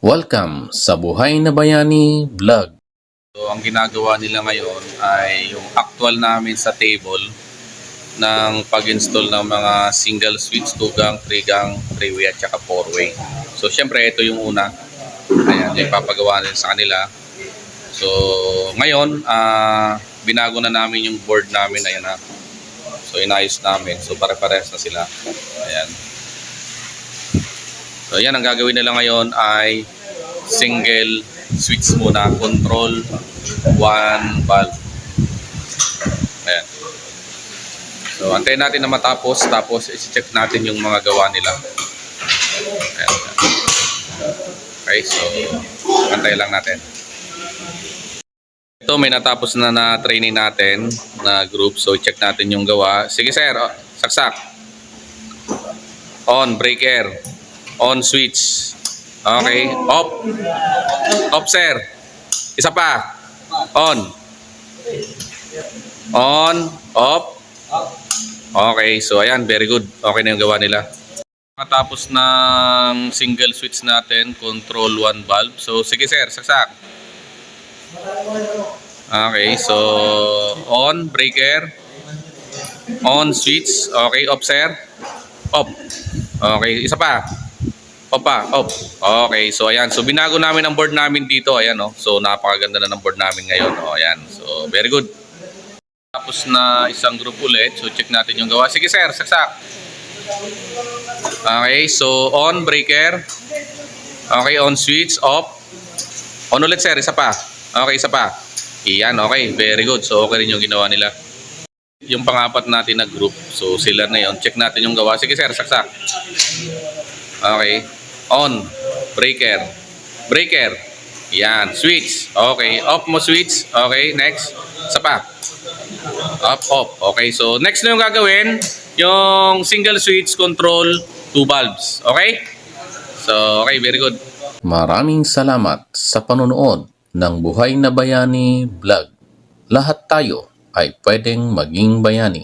Welcome sa Buhay na Bayani Vlog. So, ang ginagawa nila ngayon ay yung actual namin sa table ng pag-install ng mga single switch, 2-gang, 3-gang, 3-way at saka 4-way. So, syempre, ito yung una. Ayan, yung papagawa nila sa kanila. So, ngayon, binago na namin yung board namin. Ayan na. So, inayos namin. So, pare-pares na sila. Ayan. So, yan, ang gagawin nila ngayon ay single switch muna, control 1 valve. Ayan. So, antayin natin na matapos, tapos i-check natin yung mga gawa nila. Ayan. Okay, so, antayin lang natin. Ito, may natapos na training natin na group. So, check natin yung gawa. Sige, sir. Saksak. On, breaker. On, switch. Okay, off. Off, sir. Isa pa. On. On, off. Okay, so ayan, very good. Okay na yung gawa nila. Matapos ng single switch natin, control 1 valve. So, sige sir, saksak. Okay, so on, breaker. On, switch. Okay, off sir. Off. Okay, isa pa. Off pa, off. Okay, so ayan. So, binago namin ang board namin dito. Ayan, oh. So, napakaganda na ng board namin ngayon. Oh, ayan. So, very good. Tapos na isang group ulit. So, check natin yung gawa. Sige, sir. Saksak. Okay, so on, breaker. Okay, on, switch, off. On ulit, sir. Isa pa. Okay, isa pa. Iyan, okay. Very good. So, okay rin yung ginawa nila. Yung pang-apat natin na group. So, sila na yun. Check natin yung gawa. Sige, sir. Saksak. Okay. On. Breaker. Breaker. Yan. Switch. Okay. Off mo switch. Okay. Next. Isa pa. Off, off. Okay. So, next na yung gagawin. Yung single switch control 2 valves. Okay? So, okay. Very good. Maraming salamat sa panonood ng Buhay na Bayani Vlog. Lahat tayo ay pwedeng maging bayani.